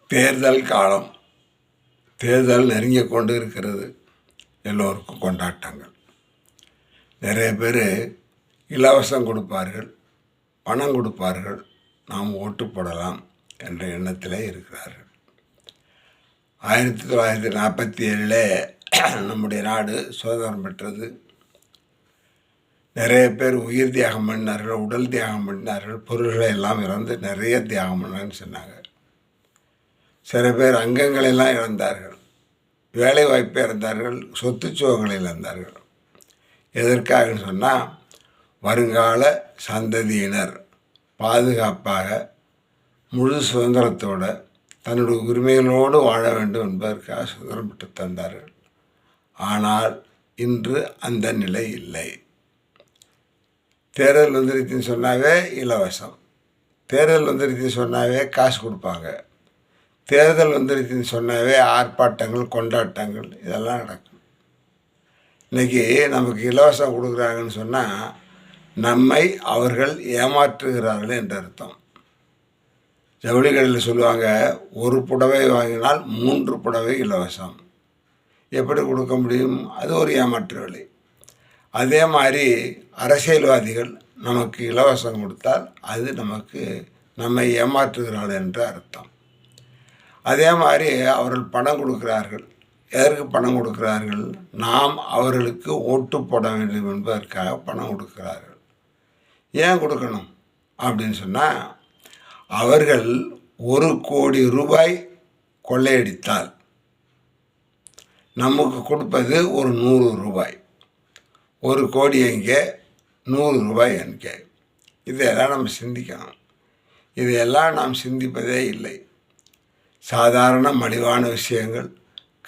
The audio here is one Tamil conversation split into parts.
தேர்தல் காலம். தேர்தல் நெருங்கி கொண்டு இருக்கிறது. எல்லோருக்கும் கொண்டாட்டங்கள். நிறைய பேர் இலவசம் கொடுப்பார்கள், பணம் கொடுப்பார்கள், நாம் ஓட்டு போடலாம் என்ற எண்ணத்திலே இருக்கிறார்கள். 1947 நம்முடைய நாடு சுதந்திரம் பெற்றது. நிறைய பேர் உயிர் தியாகம் பண்ணினார்கள், உடல் தியாகம் பண்ணினார்கள், பொருள்களை எல்லாம் இழந்து நிறைய தியாகம் பண்ணான்னு சொன்னாங்க. சில பேர் அங்கங்களெல்லாம் இழந்தார்கள், வேலை வாய்ப்பை இழந்தார்கள், சொத்துச்சுவங்களை இழந்தார்கள். எதற்காகன்னு சொன்னால், வருங்கால சந்ததியினர் பாதுகாப்பாக முழு சுதந்திரத்தோடு தன்னுடைய உரிமைகளோடு வாழ வேண்டும் என்பதற்காக சுதந்திரம் பெற்று தந்தார்கள். ஆனால் இன்று அந்த நிலை இல்லை. தேர்தல் வந்துருச்சுன்னு சொன்னாவே இலவசம், தேர்தல் வந்துருச்சுன்னு சொன்னாவே காசு கொடுப்பாங்க, தேர்தல் வந்துருச்சுன்னு சொன்னாவே ஆர்ப்பாட்டங்கள், கொண்டாட்டங்கள் இதெல்லாம் நடக்கும். இன்றைக்கி நமக்கு இலவசம் கொடுக்குறாங்கன்னு சொன்னால் நம்மை அவர்கள் ஏமாற்றுகிறார்கள் என்று அர்த்தம். ஜவுளிகளில் சொல்லுவாங்க, ஒரு புடவை வாங்கினால் 3 புடவை இலவசம். எப்படி கொடுக்க முடியும்? அது ஒரு ஏமாற்று வேலை. அதே மாதிரி அரசியல்வாதிகள் நமக்கு இலவசம் கொடுத்தால் அது நம்மை ஏமாற்றுகிறார்கள் என்று அர்த்தம். அதே மாதிரி அவர்கள் பணம் கொடுக்கிறார்கள். எதற்கு பணம் கொடுக்கிறார்கள்? நாம் அவர்களுக்கு ஓட்டு போட வேண்டும் என்பதற்காக பணம் கொடுக்கிறார்கள். ஏன் கொடுக்கணும் அப்படின்னு சொன்னால், அவர்கள் 1 கோடி ரூபாய் கொள்ளையடித்தால் நமக்கு கொடுப்பது ஒரு 100 ரூபாய். 1 கோடி எங்கே, 100 ரூபாய் எங்கே? இதையெல்லாம் நம்ம சிந்திக்கணும். இதையெல்லாம் நாம் சிந்திப்பதே இல்லை. சாதாரண மலிவான விஷயங்கள்,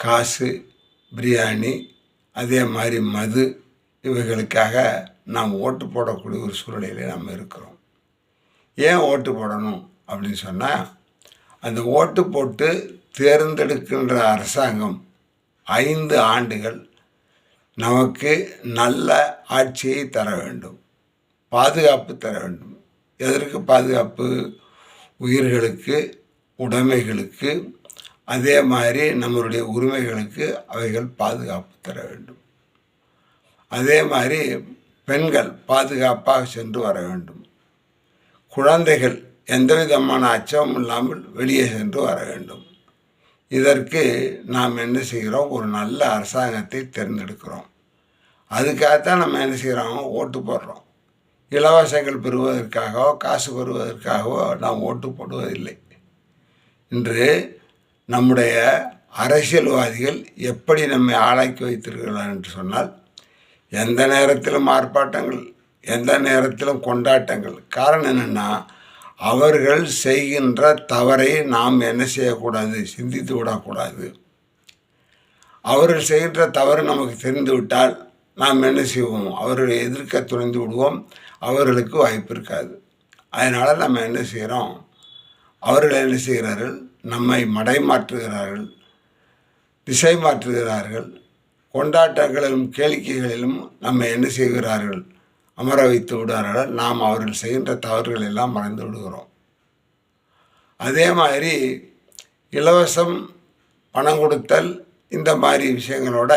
காசு, பிரியாணி, அதே மாதிரி மது, இவைகளுக்காக நாம் ஓட்டு போடக்கூடிய ஒரு சூழ்நிலையிலே நாம் இருக்கிறோம். ஏன் ஓட்டு போடணும் அப்படின்னு சொன்னால், அந்த ஓட்டு போட்டு தேர்ந்தெடுக்கின்ற அரசாங்கம் 5 ஆண்டுகள் நமக்கு நல்ல ஆட்சியை தர வேண்டும், பாதுகாப்பு தர வேண்டும். எதற்கு பாதுகாப்பு? உயிர்களுக்கு, உடைமைகளுக்கு, அதே மாதிரி நம்மளுடைய உரிமைகளுக்கு அவைகள் பாதுகாப்பு தர வேண்டும். அதே மாதிரி பெண்கள் பாதுகாப்பாக சென்று வர வேண்டும். குழந்தைகள் எந்த விதமான அச்சமும் இல்லாமல் வெளியே சென்று வர வேண்டும். இதற்கு நாம் என்ன செய்கிறோம்? ஒரு நல்ல அரசாங்கத்தை தேர்ந்தெடுக்கிறோம். அதுக்காகத்தான் நம்ம என்ன செய்கிறோம்? ஓட்டு போடுறோம். இலவசங்கள் பெறுவதற்காகவோ, காசு பெறுவதற்காகவோ நாம் ஓட்டு போடுவதில்லை. இன்று நம்முடைய அரசியல்வாதிகள் எப்படி நம்மை ஆளாக்கி வைத்திருக்கிறார்கள் என்று சொன்னால், எந்த நேரத்திலும் ஆர்ப்பாட்டங்கள், எந்த நேரத்திலும் கொண்டாட்டங்கள். காரணம் என்னென்னா, அவர்கள் செய்கின்ற தவறை நாம் என்ன செய்யக்கூடாது? சிந்தித்து விடக்கூடாது. அவர்கள் செய்கின்ற தவறு நமக்கு தெரிந்துவிட்டால் நாம் என்ன செய்வோம்? அவர்களை எதிர்க்க துணிந்து விடுவோம். அவர்களுக்கு வாய்ப்பு இருக்காது. அதனால் நம்ம என்ன செய்கிறோம்? அவர்கள் என்ன செய்கிறார்கள்? நம்மை மடைமாற்றுகிறார்கள், திசை மாற்றுகிறார்கள். கொண்டாட்டங்களிலும் கேளிக்கைகளிலும் நம்ம என்ன செய்கிறார்கள்? அமர வைத்து விடுவார்கள். நாம் அவர்கள் செய்கின்ற தவறுகள் எல்லாம் மறந்து விடுகிறோம். அதே மாதிரி இலவசம், பணம் கொடுத்தல், இந்த மாதிரி விஷயங்களோட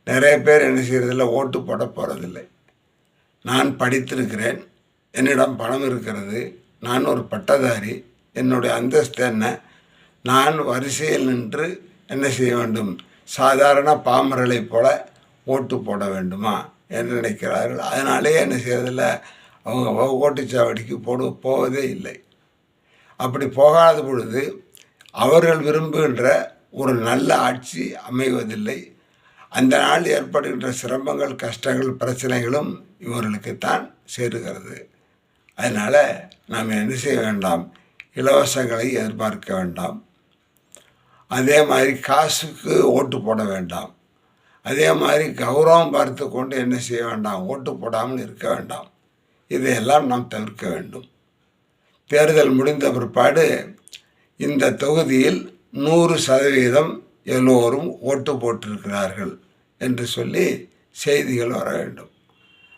நிறைய பேர் என்ன செய்கிறதில்ல? ஓட்டு போட போகிறதில்லை. நான் படித்திருக்கிறேன், என்னிடம் பணம் இருக்கிறது, நான் ஒரு பட்டதாரி, என்னுடைய அந்தஸ்து என்ன, நான் வரிசையில் நின்று என்ன செய்ய வேண்டும்? சாதாரண பாமரலைப் போல ஓட்டு போட வேண்டுமா என்று நினைக்கிறார்கள். அதனாலே என்ன செய்யறதில்ல? அவங்க ஓட்டுச்சாவடிக்கு போவதே இல்லை. அப்படி போகாத பொழுது அவர்கள் விரும்புகின்ற ஒரு நல்ல ஆட்சி அமைவதில்லை. அந்த நாள் ஏற்படுகின்ற சிரமங்கள், கஷ்டங்கள், பிரச்சனைகளும் இவர்களுக்குத்தான் சேருகிறது. அதனால் நாம் என்ன செய்ய வேண்டாம்? இலவசங்களை எதிர்பார்க்க வேண்டாம். அதே மாதிரி காசுக்கு ஓட்டு போட வேண்டாம். அதே மாதிரி கௌரவம் பார்த்து கொண்டு என்ன செய்ய வேண்டாம்? ஓட்டு போடாமல் இருக்க வேண்டாம். இதையெல்லாம் நாம் தவிர்க்க வேண்டும். தேர்தல் முடிந்த பிற்பாடு இந்த தொகுதியில் 100% எல்லோரும் ஓட்டு போட்டிருக்கிறார்கள் என்று சொல்லி செய்திகள் வர வேண்டும்.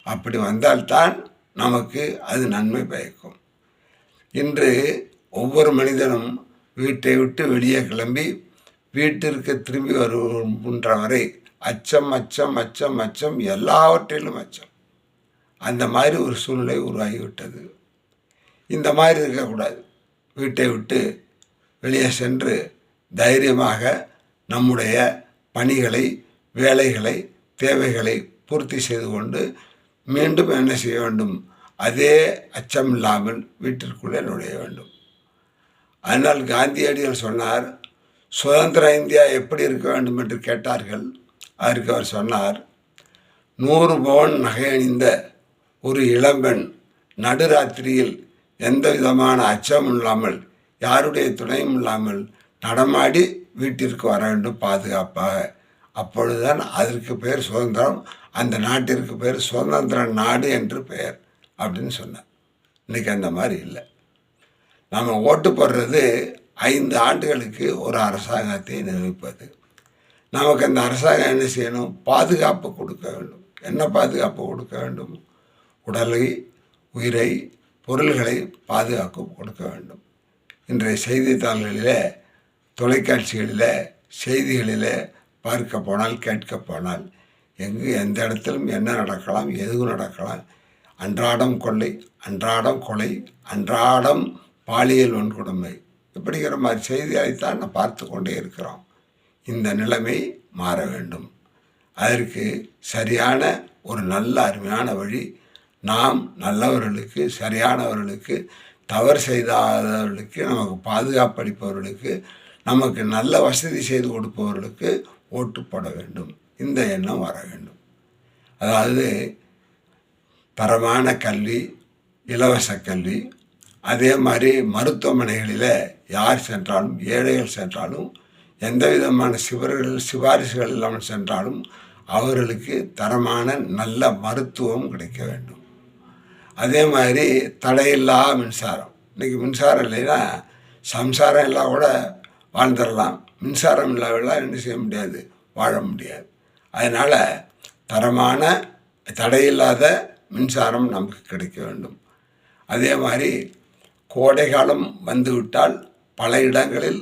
அப்படி வந்தால்தான் நமக்கு அது நன்மை பயக்கும். இன்று ஒவ்வொரு மனிதனும் வீட்டை விட்டு வெளியே கிளம்பி வீட்டிற்கு திரும்பி வருகின்ற வரை அச்சம் அச்சம் அச்சம் அச்சம், எல்லாவற்றிலும் அச்சம். அந்த மாதிரி ஒரு சூழ்நிலை உருவாகிவிட்டது. இந்த மாதிரி இருக்கக்கூடாது. வீட்டை விட்டு வெளியே சென்று தைரியமாக நம்முடைய பணிகளை, வேலைகளை, தேவைகளை பூர்த்தி செய்து கொண்டு மீண்டும் என்ன செய்ய வேண்டும்? அதே அச்சம் இல்லாமல் வீட்டிற்குள்ளே நுழைய வேண்டும். அதனால் காந்தியடிகள் சொன்னார், சுதந்திர இந்தியா எப்படி இருக்க வேண்டும் என்று கேட்டார்கள். அதற்கு அவர் சொன்னார், 100 பவுன் நகை அணிந்த ஒரு இளம்பெண் நடுராத்திரியில் எந்த விதமான அச்சமும் இல்லாமல், யாருடைய துணையும் இல்லாமல் நடமாடி வீட்டிற்கு வர வேண்டும் பாதுகாப்பாக. அப்பொழுதுதான் அதற்கு பெயர் சுதந்திரம், அந்த நாட்டிற்கு பெயர் சுதந்திர நாடு என்று பெயர் அப்படின்னு சொன்னார். இன்றைக்கி அந்த மாதிரி இல்லை. நாம் ஓட்டு போடுறது 5 ஆண்டுகளுக்கு ஒரு அரசாங்கத்தை நியமிப்பது. நமக்கு அந்த அரசாங்கம் என்ன செய்யணும்? பாதுகாப்பு கொடுக்க வேண்டும். என்ன பாதுகாப்பு கொடுக்க வேண்டும்? உடலை, உயிரை, பொருள்களை பாதுகாப்பு கொடுக்க வேண்டும். இன்றைய செய்தித்தாள்களில், தொலைக்காட்சிகளில், செய்திகளில் பார்க்க போனால், கேட்க போனால், எங்கு எந்த இடத்திலும் என்ன நடக்கலாம், எதுவும் நடக்கலாம். அன்றாடம் கொள்ளை, அன்றாடம் கொலை, அன்றாடம் பாலியல் வன்கொடுமை, இப்படிங்கிற மாதிரி செய்திகளைத்தான் நான் பார்த்து கொண்டே இருக்கிறோம். இந்த நிலைமை மாற வேண்டும். அதற்கு சரியான ஒரு நல்ல அருமையான வழி, நாம் நல்லவர்களுக்கு, சரியானவர்களுக்கு, தவறு செய்தாதவர்களுக்கு, நமக்கு பாதுகாப்பு அளிப்பவர்களுக்கு, நமக்கு நல்ல வசதி செய்து கொடுப்பவர்களுக்கு ஓட்டு போட வேண்டும். இந்த எண்ணம் வர வேண்டும். அதாவது தரமான கல்வி, இலவச கல்வி, அதே மாதிரி மருத்துவமனைகளில் யார் சென்றாலும், ஏழைகள் சென்றாலும், எந்த விதமான சிபாரிசுகள் இல்லாமல் சென்றாலும் அவர்களுக்கு தரமான நல்ல மருத்துவம் கிடைக்க வேண்டும். அதே மாதிரி தடையில்லா மின்சாரம். இன்றைக்கி மின்சாரம் இல்லைன்னா சம்சாரம் எல்லாம் கூட வாழ்ந்துடலாம். மின்சாரம் இல்லாமல் என்ன செய்ய முடியாது? வாழ முடியாது. அதனால் தரமான தடையில்லாத மின்சாரம் நமக்கு கிடைக்க வேண்டும். அதே மாதிரி கோடை காலம் வந்துவிட்டால் பல இடங்களில்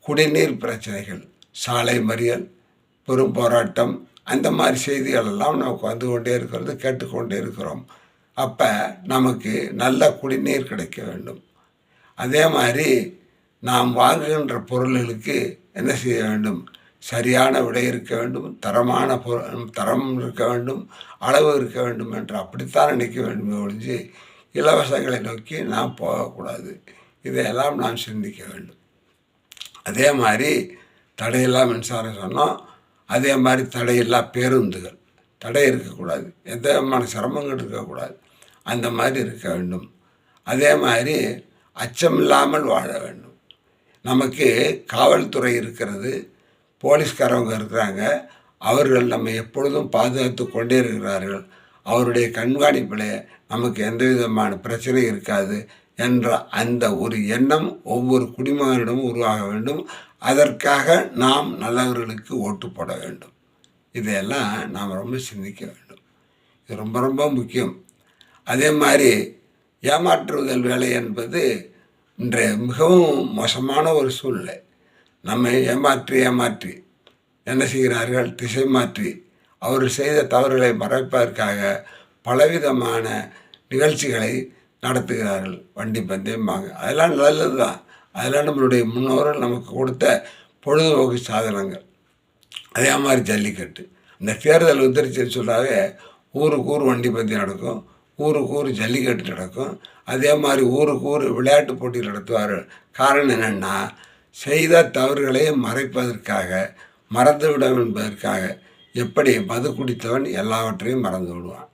குடிநீர் பிரச்சனைகள், சாலை மறியல், பெரும் போராட்டம், அந்த மாதிரி செய்திகள் எல்லாம் நமக்கு வந்து கொண்டே இருக்கிறது, கேட்டுக்கொண்டே இருக்கிறோம். அப்போ நமக்கு நல்ல குடிநீர் கிடைக்க வேண்டும். அதே மாதிரி நாம் வாங்குகின்ற பொருள்களுக்கு என்ன செய்ய வேண்டும்? சரியான விலை இருக்க வேண்டும், தரமான தரம் இருக்க வேண்டும், அளவு இருக்க வேண்டும் என்று அப்படித்தான் நினைக்க வேண்டும் ஒழிஞ்சு இலவசங்களை நோக்கி நாம் போகக்கூடாது. இதையெல்லாம் நாம் சிந்திக்க வேண்டும். அதே மாதிரி தடையில்லா மின்சாரம் சொன்னோம். அதே மாதிரி தடையில்லா பேருந்துகள், தடை இருக்கக்கூடாது, எந்த விதமான சிரமங்கள் இருக்கக்கூடாது, அந்த மாதிரி இருக்க வேண்டும். அதே மாதிரி அச்சம் இல்லாமல் வாழ வேண்டும். நமக்கு காவல்துறை இருக்கிறது, போலீஸ்காரவங்க இருக்கிறாங்க, அவர்கள் நம்ம எப்பொழுதும் பாதுகாத்து கொண்டே இருக்கிறார்கள். அவருடைய கண்காணிப்பில் நமக்கு எந்த விதமான பிரச்சனை இருக்காது என்ற அந்த ஒரு எண்ணம் ஒவ்வொரு குடிமகனிடமும் உருவாக வேண்டும். அதற்காக நாம் நல்லவர்களுக்கு ஓட்டு போட வேண்டும். இதையெல்லாம் நாம் ரொம்ப சிந்திக்க வேண்டும். இது ரொம்ப ரொம்ப முக்கியம். அதே மாதிரி ஏமாற்றுதல் வேலை என்பது இன்றைய மிகவும் மோசமான ஒரு சூழ்நிலை. நம்மை ஏமாற்றி என்ன செய்கிறார்கள்? திசை மாற்றி அவர்கள் செய்த தவறுகளை மறைப்பதற்காக பலவிதமான நிகழ்ச்சிகளை நடத்துகிறார்கள். வண்டி பந்தயமாக, அதெல்லாம் நல்லது தான். அதெல்லாம் நம்மளுடைய முன்னோர்கள் நமக்கு கொடுத்த பொழுதுபோக்கு சாதனங்கள். அதே மாதிரி ஜல்லிக்கட்டு, இந்த தேர்தல் உத்தரிச்சு சொல்லாவே ஊருக்கு ஊர் வண்டி பந்தயம் நடக்கும், ஊருக்கு ஊர் ஜல்லிக்கட்டு நடக்கும். அதே மாதிரி ஊருக்கு ஊர் விளையாட்டு போட்டி நடத்துவார்கள். காரணம் என்னென்னா, செய்த தவறுகளை மறைப்பதற்காக, மறந்துவிடும் என்பதற்காக. எப்படி மது குடித்தவன் எல்லாவற்றையும் மறந்து விடுவான்,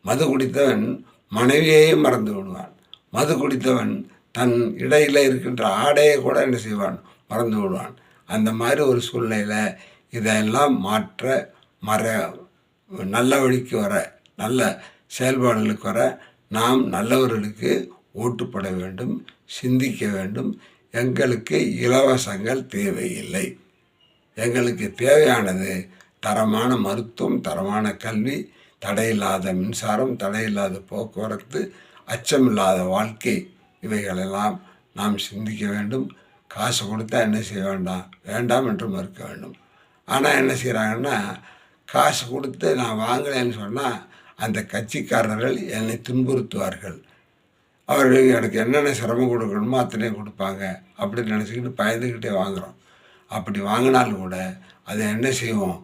மது குடித்தவன் மனைவியையும் மறந்து விடுவான், மது குடித்தவன் தன் இடையில் இருக்கின்ற ஆடையை கூட என்ன செய்வான்? மறந்து விடுவான். அந்த மாதிரி ஒரு சூழ்நிலையில் இதெல்லாம் மாற்ற நல்ல வழிக்கு வர, நல்ல செயல்பாடுகளுக்கு வர நாம் நல்லவர்களுக்கு ஓட்டுப்பட வேண்டும், சிந்திக்க வேண்டும். எங்களுக்கு இலவசங்கள் தேவையில்லை. எங்களுக்கு தேவையானது தரமான மருத்துவம், தரமான கல்வி, தடையில்லாத மின்சாரம், தடையில்லாத போக்குவரத்து, அச்சமில்லாத வாழ்க்கை. இவைகளெல்லாம் நாம் சிந்திக்க வேண்டும். காசு கொடுத்தா என்ன செய்ய வேண்டாம், வேண்டாம் என்று மறுக்க வேண்டும். ஆனால் என்ன செய்கிறாங்கன்னா, காசு கொடுத்து நான் வாங்கலைன்னு சொன்னால் அந்த கட்சிக்காரர்கள் என்னை துன்புறுத்துவார்கள். அவர்கள் எனக்கு என்னென்ன சிரமம் கொடுக்கணுமோ அத்தனையும் கொடுப்பாங்க அப்படின்னு நினச்சிக்கிட்டு பயந்துக்கிட்டே வாங்குகிறோம். அப்படி வாங்கினாலும் கூட அதை என்ன செய்வோம்,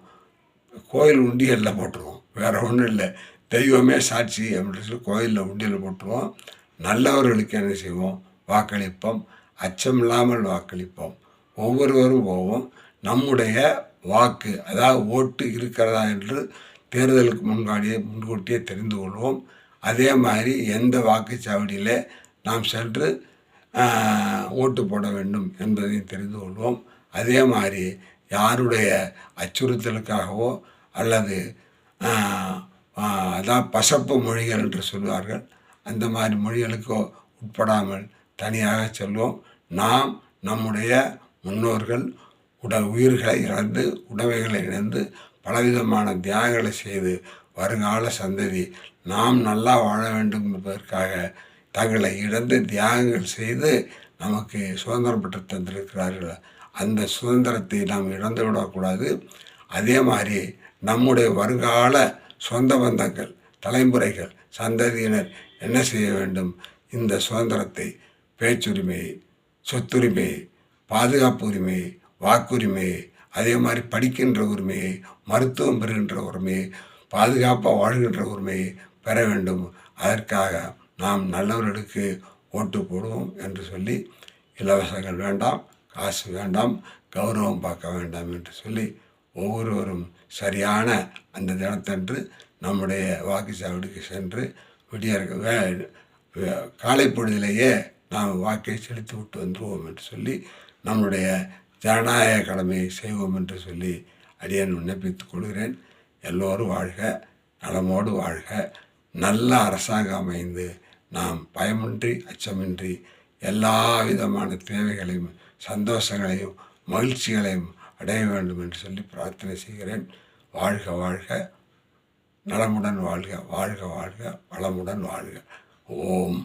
கோயில் உண்டியலில் போட்டுருவோம். வேறு ஒன்றும் இல்லை, தெய்வமே சாட்சி அப்படின்னு சொல்லி கோயிலில் உண்டியலில் போட்டுருவோம். நல்லவர்களுக்கு என்ன செய்வோம், வாக்களிப்போம். அச்சமில்லாமல் வாக்களிப்போம். ஒவ்வொருவரும் போவோம். நம்முடைய வாக்கு, அதாவது ஓட்டு இருக்கிறதா என்று தேர்தலுக்கு முன்கூட்டியே தெரிந்து கொள்வோம். அதே மாதிரி எந்த வாக்குச்சாவடியில் நாம் சென்று ஓட்டு போட வேண்டும் என்பதையும் தெரிந்து கொள்வோம். அதே மாதிரி யாருடைய அச்சுறுத்தலுக்காகவோ அல்லது அதான் பசப்பு மொழிகள் என்று சொல்வார்கள், அந்த மாதிரி மொழிகளுக்கோ உட்படாமல் தனியாக செல்வோம். நாம் நம்முடைய முன்னோர்கள் உயிர்களை இழந்து உடைமைகளை இழந்து பலவிதமான தியாகங்களை செய்து வருங்கால சந்ததி நாம் நல்லா வாழ வேண்டும் என்பதற்காக தங்களை இழந்து தியாகங்கள் செய்து நமக்கு சுதந்திரம் பெற்று தந்திருக்கிறார்கள். அந்த சுதந்திரத்தை நாம் இழந்து விடக்கூடாது. அதே மாதிரி நம்முடைய வருங்கால சொந்த பந்தங்கள், தலைமுறைகள், சந்ததியினர் என்ன செய்ய வேண்டும், இந்த சுதந்திரத்தை, பேச்சுரிமை, சொத்துரிமை, பாதுகாப்பு உரிமை, வாக்குரிமை, அதே மாதிரி படிக்கின்ற உரிமையை, மருத்துவம் பெறுகின்ற உரிமையை, பாதுகாப்பாக வாழ்கின்ற உரிமையை பெற வேண்டும். அதற்காக நாம் நல்லவர்களுக்கு ஓட்டு போடுவோம் என்று சொல்லி, இலவசங்கள் வேண்டாம், காசு வேண்டாம், கௌரவம் பார்க்க வேண்டாம் என்று சொல்லி ஒவ்வொருவரும் சரியான அந்த தினத்தன்று நம்முடைய வாக்குச்சாவடிக்கு சென்று காலை பொழுதிலேயே நாம் வாக்கை செலுத்தி விட்டு வந்துடுவோம் என்று சொல்லி நம்முடைய ஜனநாயக கடமையை செய்வோம் என்று சொல்லி அடியேன் விண்ணப்பித்துக் கொள்கிறேன். எல்லோரும் வாழ்க, நலமோடு வாழ்க. நல்ல அரசாங்கம் அமைந்து நாம் பயமின்றி அச்சமின்றி எல்லா விதமான தேவைகளையும் சந்தோஷங்களையும் மகிழ்ச்சிகளையும் அடைய வேண்டும் என்று சொல்லி பிரார்த்தனை செய்கிறேன். வாழ்க வாழ்க, நலமுடன் வாழ்க, வாழ்க வாழ்க, வளமுடன் வாழ்க. ஓம்